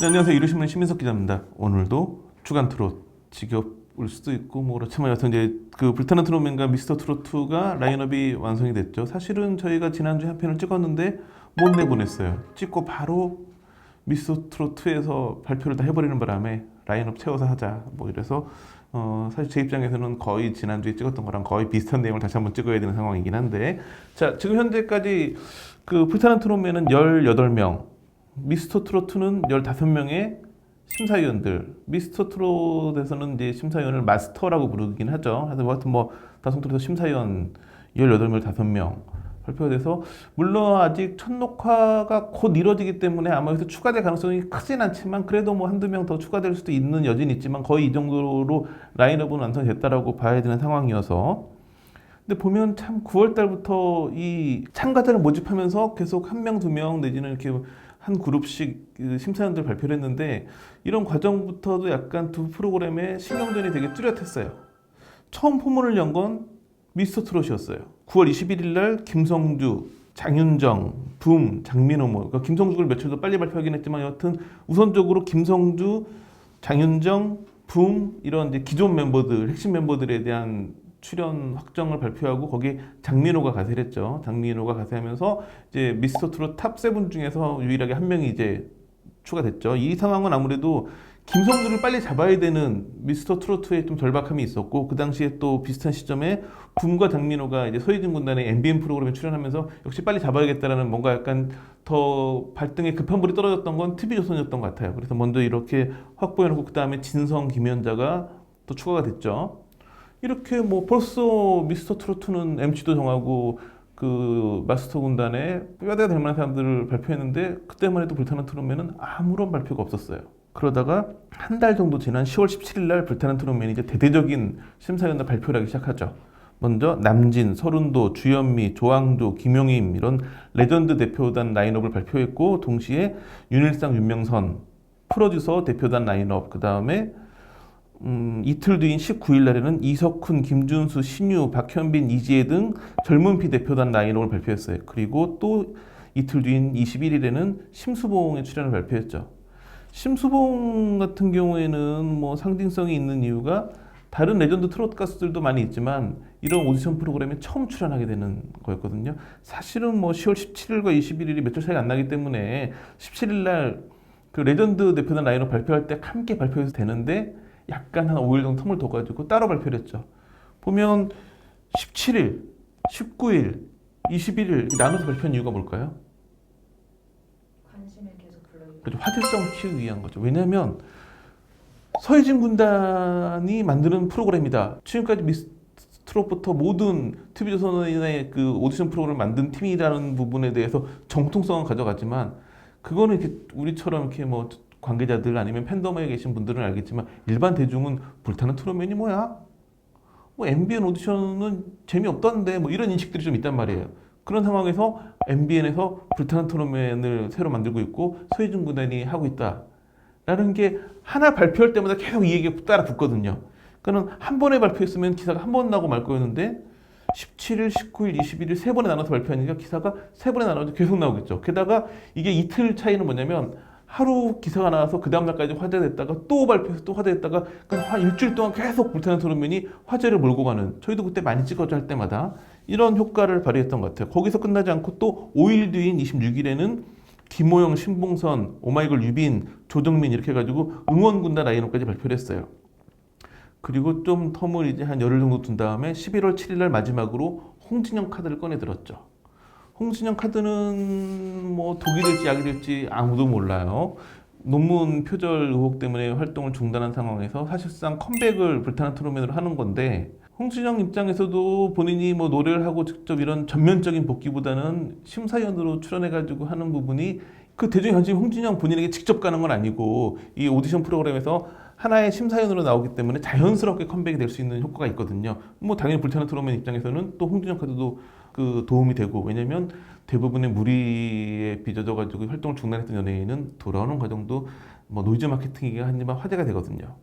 네, 안녕하세요. 이루신문 신민석 기자입니다. 오늘도 주간 트롯 지겨울 수도 있고 뭐 그렇지만 여튼 이제 그 불타는 트롯맨과 미스터 트롯2가 라인업이 완성이 됐죠. 사실은 저희가 지난주에 한 편을 찍었는데 못 내보냈어요. 찍고 바로 미스터 트롯2에서 발표를 다 해버리는 바람에 라인업 채워서 하자 뭐 이래서 사실 제 입장에서는 거의 지난주에 찍었던 거랑 거의 비슷한 내용을 다시 한번 찍어야 되는 상황이긴 한데, 자, 지금 현재까지 그 불타는 트롯맨은 18명, 미스터 트롯2는 15명의 심사위원들, 미스터 트롯에서는 이제 심사위원을 마스터라고 부르긴 하죠. 하여튼 뭐 다송트롯에서 심사위원 18명, 5명 발표가 돼서, 물론 아직 첫 녹화가 곧 이루어지기 때문에 아마 여기서 추가될 가능성이 크진 않지만 그래도 뭐 한두 명 더 추가될 수도 있는 여지는 있지만 거의 이 정도로 라인업은 완성이 됐다라고 봐야 되는 상황이어서. 근데 보면 참 9월 달부터 이 참가자를 모집하면서 계속 한 명, 두 명 내지는 이렇게 한 그룹씩 심사위원들 발표를 했는데, 이런 과정부터도 약간 두 프로그램의 신경전이 되게 뚜렷했어요. 처음 포문을 연 건 미스터 트롯이었어요. 9월 21일 날 김성주, 장윤정, 붐, 장민호 그러니까 김성주를 며칠 더 빨리 발표하긴 했지만 여하튼 우선적으로 김성주, 장윤정, 붐 이런 이제 기존 멤버들, 핵심 멤버들에 대한 출연 확정을 발표하고 거기에 장민호가 가세를 했죠. 장민호가 가세하면서 이제 미스터 트롯 탑 7 중에서 유일하게 한 명이 이제 추가됐죠. 이 상황은 아무래도 김성주를 빨리 잡아야 되는 미스터 트로트에 좀 절박함이 있었고, 그 당시에 또 비슷한 시점에 붐과 장민호가 이제 서희진 군단의 MBN 프로그램에 출연하면서 역시 빨리 잡아야겠다라는 뭔가 약간 더 발등에 급한 불이 떨어졌던 건 TV조선이었던 것 같아요. 그래서 먼저 이렇게 확보해놓고 그 다음에 진성, 김연자가 또 추가가 됐죠. 이렇게 뭐 벌써 미스터 트로트는 MC도 정하고 그 마스터 군단에 뼈대가 될 만한 사람들을 발표했는데, 그때만 해도 불타는 트롯맨은 아무런 발표가 없었어요. 그러다가 한 달 정도 지난 10월 17일 날 불타는 트롯맨이 이제 대대적인 심사위원들 발표를 하기 시작하죠. 먼저 남진, 서른도, 주현미, 조항조, 김용임 이런 레전드 대표단 라인업을 발표했고, 동시에 윤일상, 윤명선 프로듀서 대표단 라인업, 그 다음에 이틀 뒤인 19일 날에는 이석훈, 김준수, 신유, 박현빈, 이지혜 등 젊은 피 대표단 라인업을 발표했어요. 그리고 또 이틀 뒤인 21일에는 심수봉의 출연을 발표했죠. 심수봉 같은 경우에는 뭐 상징성이 있는 이유가 다른 레전드 트롯 가수들도 많이 있지만 이런 오디션 프로그램에 처음 출연하게 되는 거였거든요. 사실은 뭐 10월 17일과 21일이 며칠 차이가 안 나기 때문에 17일 날 그 레전드 대표단 라인업 발표할 때 함께 발표해도 되는데 약간 한 5일 정도 텀을 둬가지고 따로 발표를 했죠. 보면 17일, 19일, 21일 나눠서 발표한 이유가 뭘까요? 관심을 계속 불러일으키고. 그렇죠. 화제성을 키우기 위한 거죠. 왜냐하면 서희진 군단이 만드는 프로그램이다. 지금까지 미스트롯부터 모든 TV조선의 그 오디션 프로그램을 만든 팀이라는 부분에 대해서 정통성은 가져가지만, 그거는 이렇게 우리처럼 이렇게 뭐 관계자들 아니면 팬덤에 계신 분들은 알겠지만 일반 대중은 불타는 트롯맨이 뭐야? 뭐 MBN 오디션은 재미없던데 뭐 이런 인식들이 좀 있단 말이에요. 그런 상황에서 MBN에서 불타는 트롯맨을 새로 만들고 있고 서희준 군단이 하고 있다라는 게 하나 발표할 때마다 계속 이 얘기가 따라 붙거든요. 그러니까 한 번에 발표했으면 기사가 한 번 나고 말 거였는데 17일, 19일, 21일 세 번에 나눠서 발표하니까 기사가 세 번에 나눠서 계속 나오겠죠. 게다가 이게 이틀 차이는 뭐냐면 하루 기사가 나와서 그 다음날까지 화제됐다가 또 발표해서 또 화제됐다가 한 일주일 동안 계속 불타는 트롯맨이 화제를 몰고 가는, 저희도 그때 많이 찍어줘 할 때마다 이런 효과를 발휘했던 것 같아요. 거기서 끝나지 않고 또 5일 뒤인 26일에는 김호영, 신봉선, 오마이걸 유빈, 조정민 이렇게 해가지고 응원군단 라인업까지 발표를 했어요. 그리고 좀 텀을 이제 한 열흘 정도 둔 다음에 11월 7일 날 마지막으로 홍진영 카드를 꺼내 들었죠. 홍진영 카드는 뭐 독이 될지 약이 될지 아무도 몰라요. 논문 표절 의혹 때문에 활동을 중단한 상황에서 사실상 컴백을 불타는 트롯맨으로 하는 건데, 홍진영 입장에서도 본인이 뭐 노래를 하고 직접 이런 전면적인 복귀보다는 심사위원으로 출연해가지고 하는 부분이 그 대중의 관심이 홍진영 본인에게 직접 가는 건 아니고 이 오디션 프로그램에서 하나의 심사위원으로 나오기 때문에 자연스럽게 컴백이 될 수 있는 효과가 있거든요. 뭐 당연히 불타는 트롯맨 입장에서는 또 홍진영 카드도 그 도움이 되고, 왜냐면 대부분의 무리에 빚어져가지고 활동을 중단했던 연예인은 돌아오는 과정도 뭐 노이즈 마케팅이긴 하지만 화제가 되거든요.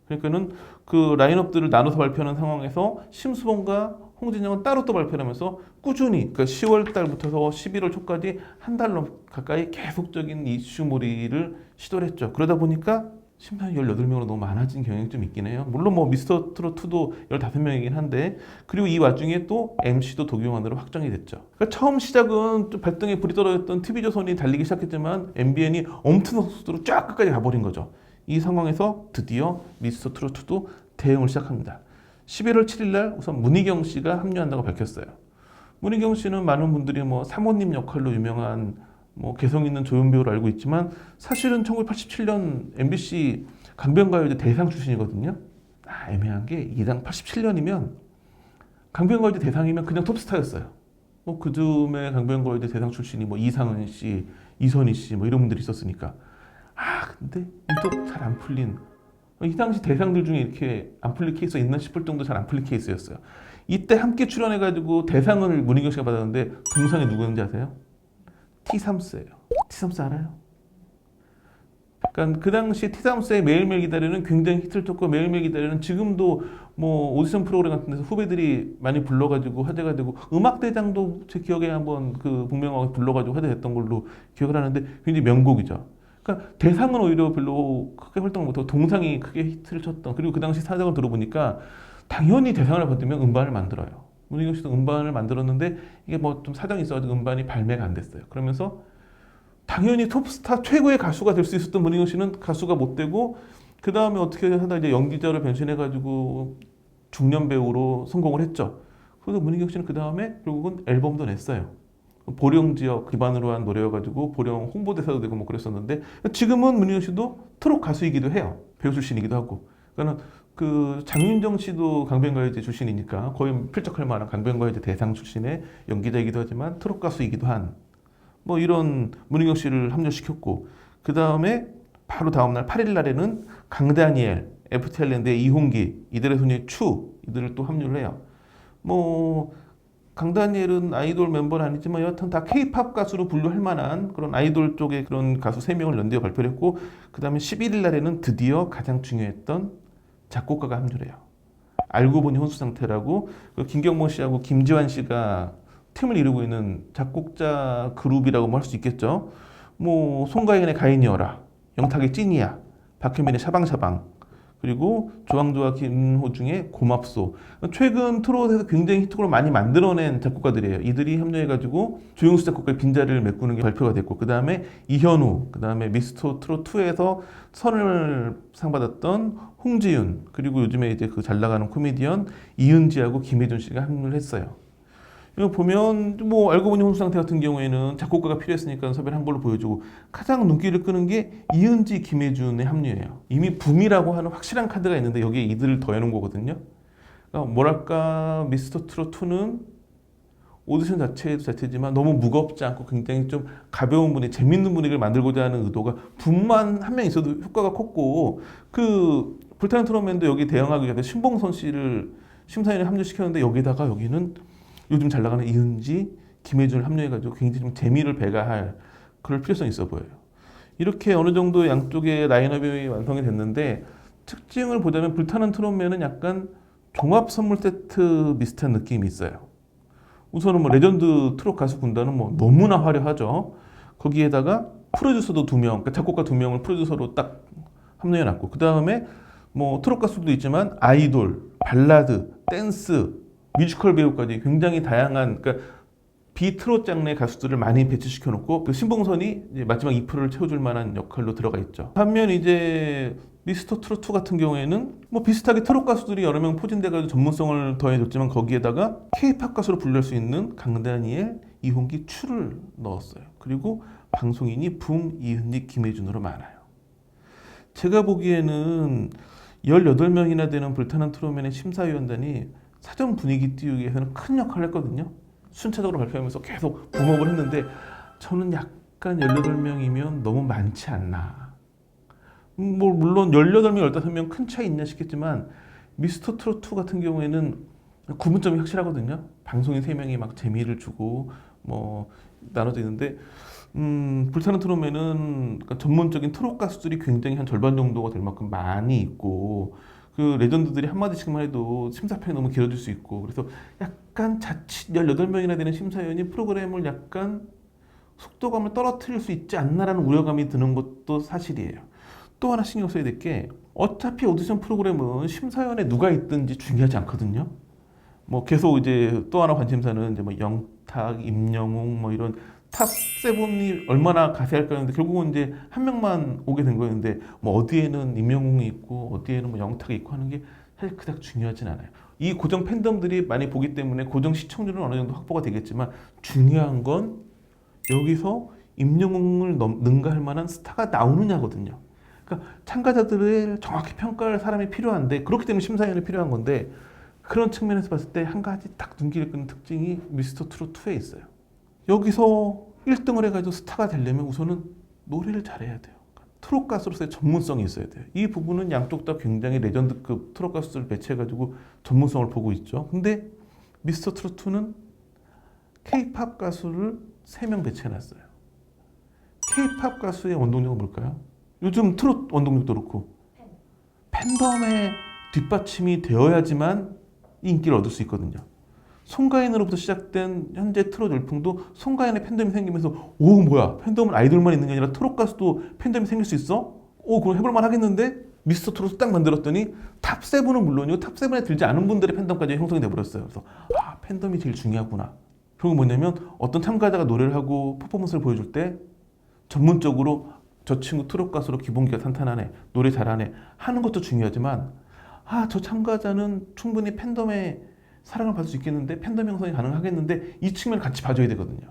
그러니까는 그 라인업들을 나눠서 발표하는 상황에서 심수봉과 홍진영은 따로 또 발표를 하면서 꾸준히 그러니까 10월 달부터 11월 초까지 한 달 가까이 계속적인 이슈몰이를 시도를 했죠. 그러다 보니까 심사위 18명으로 너무 많아진 경향이 좀 있긴 해요. 물론 뭐 미스터 트롯2도 15명이긴 한데 그리고 이 와중에 또 MC도 독용안으로 확정이 됐죠. 그러니까 처음 시작은 좀 발등에 불이 떨어졌던 TV조선이 달리기 시작했지만 MBN이 엄청난 속도로 쫙 끝까지 가버린 거죠. 이 상황에서 드디어 미스터 트롯2도 대응을 시작합니다. 11월 7일 날 우선 문희경 씨가 합류한다고 밝혔어요. 문희경 씨는 많은 분들이 뭐 사모님 역할로 유명한 뭐 개성 있는 조연 배우로 알고 있지만 사실은 1987년 MBC 강변가요제 대상 출신이거든요. 애매한 게 이당 87년이면 강변가요제 대상이면 그냥 톱스타였어요. 뭐 그쯤에 강변가요제 대상 출신이 뭐 이상은 씨, 이선희 씨 뭐 이런 분들이 있었으니까. 근데 유독 잘 안 풀린 이 당시 대상들 중에 이렇게 안 풀릴 케이스가 있나 싶을 정도 잘 안 풀린 케이스였어요. 이때 함께 출연해가지고 대상을 문희경 씨가 받았는데 동상이 누구였는지 아세요? T3스예요. T3스 알아요? 그러니까 그 당시 T3스의 매일매일 기다리는 굉장히 히트를 쳤고 매일매일 기다리는 지금도 뭐 오디션 프로그램 같은 데서 후배들이 많이 불러가지고 화제가 되고 음악대장도 제 기억에 한번 그 복면가왕 불러가지고 화제됐던 걸로 기억을 하는데 굉장히 명곡이죠. 그러니까 대상은 오히려 별로 크게 활동을 못하고 동상이 크게 히트를 쳤던 그리고 그 당시 사정을 들어보니까 당연히 대상을 받으면 음반을 만들어요. 문희경 씨도 음반을 만들었는데 이게 뭐 좀 사정이 있어가지고 음반이 발매가 안 됐어요. 그러면서 당연히 톱스타 최고의 가수가 될 수 있었던 문희경 씨는 가수가 못 되고 그 다음에 어떻게 하다 이제 연기자로 변신해가지고 중년 배우로 성공을 했죠. 그래서 문희경 씨는 그 다음에 결국은 앨범도 냈어요. 보령 지역 기반으로 한 노래여가지고 보령 홍보대사도 되고 뭐 그랬었는데 지금은 문희경 씨도 트롯 가수이기도 해요. 배우 출신이기도 하고. 그러니까 그 장윤정 씨도 강변가요제 출신이니까 거의 필적할 만한 강변가요제 대상 출신의 연기자이기도 하지만 트롯 가수이기도 한 뭐 이런 문희경 씨를 합류시켰고 그 다음에 바로 다음 날 8일 날에는 강다니엘, FT 아일랜드의 이홍기, 이들의 소녀 추 이들을 또 합류를 해요. 뭐 강다니엘은 아이돌 멤버는 아니지만 여하튼 다 K-팝 가수로 분류할 만한 그런 아이돌 쪽의 그런 가수 3명을 연대어 발표를 했고 그 다음에 11일 날에는 드디어 가장 중요했던 작곡가가 합류를 해요. 알고 보니 혼수 상태라고 그 김경모 씨하고 김지환 씨가 팀을 이루고 있는 작곡자 그룹이라고 할 수 있겠죠. 뭐 송가인의 가인이어라, 영탁의 찐이야, 박현민의 샤방샤방, 그리고 조항조와 김호중의 고맙소. 최근 트롯에서 굉장히 히트곡을 많이 만들어낸 작곡가들이에요. 이들이 협력해가지고 조용수 작곡가의 빈자리를 메꾸는 게 발표가 됐고 그 다음에 이현우, 그 다음에 미스터 트롯2에서 선을 상 받았던 홍지윤, 그리고 요즘에 이제 그 잘 나가는 코미디언 이은지하고 김혜준 씨가 합류를 했어요. 이거 보면 뭐 알고 보니 혼수 상태 같은 경우에는 작곡가가 필요했으니까 섭외를 한 걸로 보여주고 가장 눈길을 끄는 게 이은지, 김혜준의 합류예요. 이미 붐이라고 하는 확실한 카드가 있는데 여기에 이들을 더해놓은 거거든요. 그러니까 뭐랄까 미스터 트롯2는 오디션 자체도 자체지만 너무 무겁지 않고 굉장히 좀 가벼운 분위기, 재밌는 분위기를 만들고자 하는 의도가 붐만 한 명 있어도 효과가 컸고 그 불타는 트롯맨도 여기 대응하기 위해서 신봉선 씨를 심사위원에 합류시켰는데 여기다가 여기는 요즘 잘 나가는 이은지, 김혜준을 합류해가지고 굉장히 좀 재미를 배가할 그럴 필요성이 있어 보여요. 이렇게 어느 정도 양쪽의 라인업이 완성이 됐는데 특징을 보자면 불타는 트롯맨은 약간 종합 선물 세트 비슷한 느낌이 있어요. 우선은 뭐 레전드 트롯 가수 군단은 뭐 너무나 화려하죠. 거기에다가 프로듀서도 2명, 그러니까 작곡가 2명을 프로듀서로 딱 합류해놨고 그 다음에 뭐 트롯 가수도 있지만 아이돌, 발라드, 댄스 뮤지컬 배우까지 굉장히 다양한 그러니까 비트롯 장르의 가수들을 많이 배치시켜 놓고 그 신봉선이 이제 마지막 2%를 채워줄 만한 역할로 들어가 있죠. 반면 이제 미스터 트롯2 같은 경우에는 뭐 비슷하게 트롯 가수들이 여러 명 포진돼가지고 전문성을 더해줬지만 거기에다가 K-팝 가수로 분류할 수 있는 강다니엘, 이홍기, 추를 넣었어요. 그리고 방송인이 붐, 이은지, 김혜준으로 많아요. 제가 보기에는 18명이나 되는 불타는 트롯맨의 심사위원단이 사전 분위기 띄우기 위해서는 큰 역할을 했거든요. 순차적으로 발표하면서 계속 붐업을 했는데 저는 약간 18명이면 너무 많지 않나. 뭐 물론 18명, 15명 큰 차이 있냐 싶겠지만 미스터 트롯2 같은 경우에는 구분점이 확실하거든요. 방송인 3명이 막 재미를 주고 뭐 나눠져 있는데 불타는 트롯맨은 그러니까 전문적인 트롯 가수들이 굉장히 한 절반 정도가 될 만큼 많이 있고 그 레전드들이 한마디씩만 해도 심사평이 너무 길어질 수 있고 그래서 약간 자칫 18명이나 되는 심사위원이 프로그램을 약간 속도감을 떨어뜨릴 수 있지 않나라는 우려감이 드는 것도 사실이에요. 또 하나 신경 써야 될 게 어차피 오디션 프로그램은 심사위원에 누가 있든지 중요하지 않거든요. 뭐 계속 이제 또 하나 관심사는 이제 뭐 영탁, 임영웅 뭐 이런 탑 세븐이 얼마나 가세할까 하는데 결국은 이제 한 명만 오게 된 거였는데 뭐 어디에는 임영웅이 있고 어디에는 뭐 영탁이 있고 하는 게 사실 그닥 중요하진 않아요. 이 고정 팬덤들이 많이 보기 때문에 고정 시청률은 어느 정도 확보가 되겠지만 중요한 건 여기서 임영웅을 능가할 만한 스타가 나오느냐거든요. 그러니까 참가자들을 정확히 평가할 사람이 필요한데 그렇기 때문에 심사위원이 필요한 건데 그런 측면에서 봤을 때 한 가지 딱 눈길을 끄는 특징이 미스터 트롯 2에 있어요. 여기서 1등을 해가지고 스타가 되려면 우선은 노래를 잘해야 돼요. 트롯 가수로서의 전문성이 있어야 돼요. 이 부분은 양쪽 다 굉장히 레전드급 트롯 가수들을 배치해가지고 전문성을 보고 있죠. 근데 미스터 트롯 2는 K-팝 가수를 3명 배치해놨어요. K-팝 가수의 원동력은 뭘까요? 요즘 트롯 원동력도 그렇고 팬덤의 뒷받침이 되어야지만 인기를 얻을 수 있거든요. 송가인으로부터 시작된 현재 트롯 열풍도 송가인의 팬덤이 생기면서 오 뭐야 팬덤은 아이돌만 있는 게 아니라 트롯 가수도 팬덤이 생길 수 있어? 오 그럼 해볼만 하겠는데? 미스터 트롯을 딱 만들었더니 탑7은 물론이고 탑7에 들지 않은 분들의 팬덤까지 형성이 돼버렸어요. 그래서 아 팬덤이 제일 중요하구나. 그리고 뭐냐면 어떤 참가자가 노래를 하고 퍼포먼스를 보여줄 때 전문적으로 저 친구 트롯 가수로 기본기가 탄탄하네, 노래 잘하네 하는 것도 중요하지만 아 저 참가자는 충분히 팬덤의 사랑을 받을 수 있겠는데 팬덤 형성이 가능하겠는데 이 측면을 같이 봐줘야 되거든요.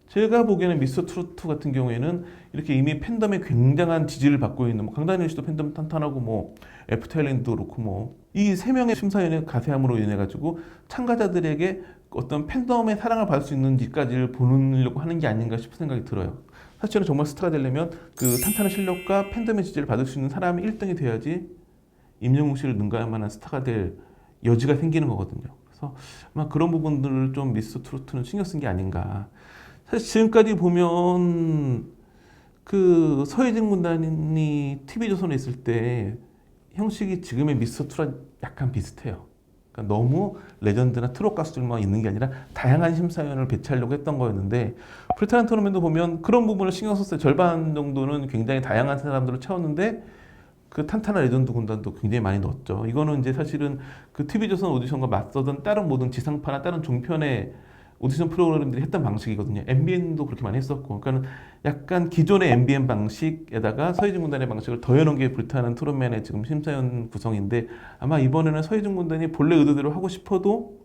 제가 보기에는 미스터 트롯 2 같은 경우에는 이렇게 이미 팬덤의 굉장한 지지를 받고 있는 뭐 강다니엘 씨도 팬덤 탄탄하고 뭐 애프터 아일랜드도 그렇고 뭐 이 3명의 심사위원의 가세함으로 인해 가지고 참가자들에게 어떤 팬덤의 사랑을 받을 수 있는지까지를 보려고 하는 게 아닌가 싶은 생각이 들어요. 사실은 정말 스타가 되려면 그 탄탄한 실력과 팬덤의 지지를 받을 수 있는 사람이 1등이 돼야지 임영웅 씨를 능가할 만한 스타가 될 여지가 생기는 거거든요. 그래서 아마 그런 부분들을 좀 미스터 트로트는 신경 쓴 게 아닌가. 사실 지금까지 보면 그 서혜진 군단이 TV조선에 있을 때 형식이 지금의 미스터 트롯 약간 비슷해요. 그러니까 너무 레전드나 트롯 가수들만 있는 게 아니라 다양한 심사위원을 배치하려고 했던 거였는데 불타는 토너맨도 보면 그런 부분을 신경 썼어요. 절반 정도는 굉장히 다양한 사람들을 채웠는데 그 탄탄한 레전드 군단도 굉장히 많이 넣었죠. 이거는 이제 사실은 그 TV조선 오디션과 맞서던 다른 모든 지상파나 다른 종편의 오디션 프로그램들이 했던 방식이거든요. MBN도 그렇게 많이 했었고, 그러니까 약간 기존의 MBN 방식에다가 서희준 군단의 방식을 더해놓은 게 불타는 트롯맨의 지금 심사위원 구성인데 아마 이번에는 서희준 군단이 본래 의도대로 하고 싶어도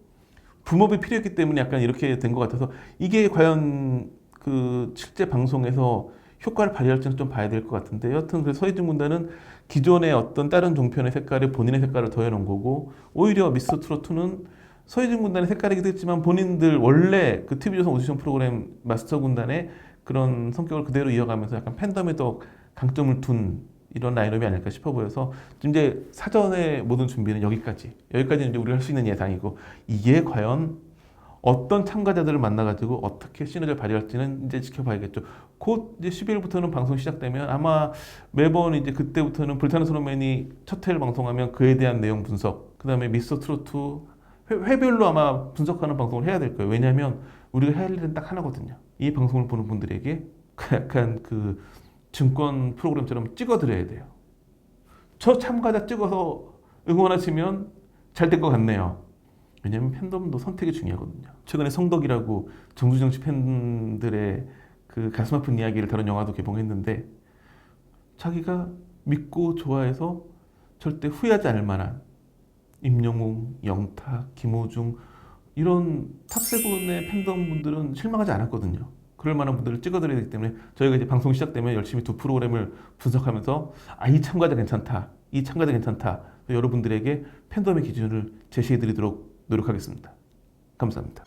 붐업이 필요했기 때문에 약간 이렇게 된 것 같아서 이게 과연 그 실제 방송에서 효과를 발휘할지는 좀 봐야 될 것 같은데 여하튼 그 서희준 군단은 기존의 어떤 다른 종편의 색깔에 본인의 색깔을 더해놓은 거고 오히려 미스터 트롯2는 서희준 군단의 색깔이기도 했지만 본인들 원래 그 TV조선 오디션 프로그램 마스터 군단의 그런 성격을 그대로 이어가면서 약간 팬덤에 더 강점을 둔 이런 라인업이 아닐까 싶어 보여서 지금 이제 사전의 모든 준비는 여기까지는 이제 우리가 할 수 있는 예상이고 이게 과연 어떤 참가자들을 만나가지고 어떻게 시너지를 발휘할지는 이제 지켜봐야겠죠. 곧 이제 12일부터는 방송 시작되면 아마 매번 이제 그때부터는 불타는 소노맨이 첫 회를 방송하면 그에 대한 내용 분석, 그 다음에 미스터 트로트 회별로 아마 분석하는 방송을 해야 될 거예요. 왜냐하면 우리가 해야 할 일은 딱 하나거든요. 이 방송을 보는 분들에게 약간 그 증권 프로그램처럼 찍어드려야 돼요. 저 참가자 찍어서 응원하시면 잘 될 것 같네요. 왜냐하면 팬덤도 선택이 중요하거든요. 최근에 성덕이라고 정주정 씨 팬들의 그 가슴 아픈 이야기를 다룬 영화도 개봉했는데 자기가 믿고 좋아해서 절대 후회하지 않을 만한 임영웅, 영탁, 김호중 이런 탑7의 팬덤 분들은 실망하지 않았거든요. 그럴 만한 분들을 찍어드려야 되기 때문에 저희가 이제 방송 시작되면 열심히 두 프로그램을 분석하면서 이 참가자 괜찮다, 이 참가자 괜찮다 여러분들에게 팬덤의 기준을 제시해드리도록 노력하겠습니다. 감사합니다.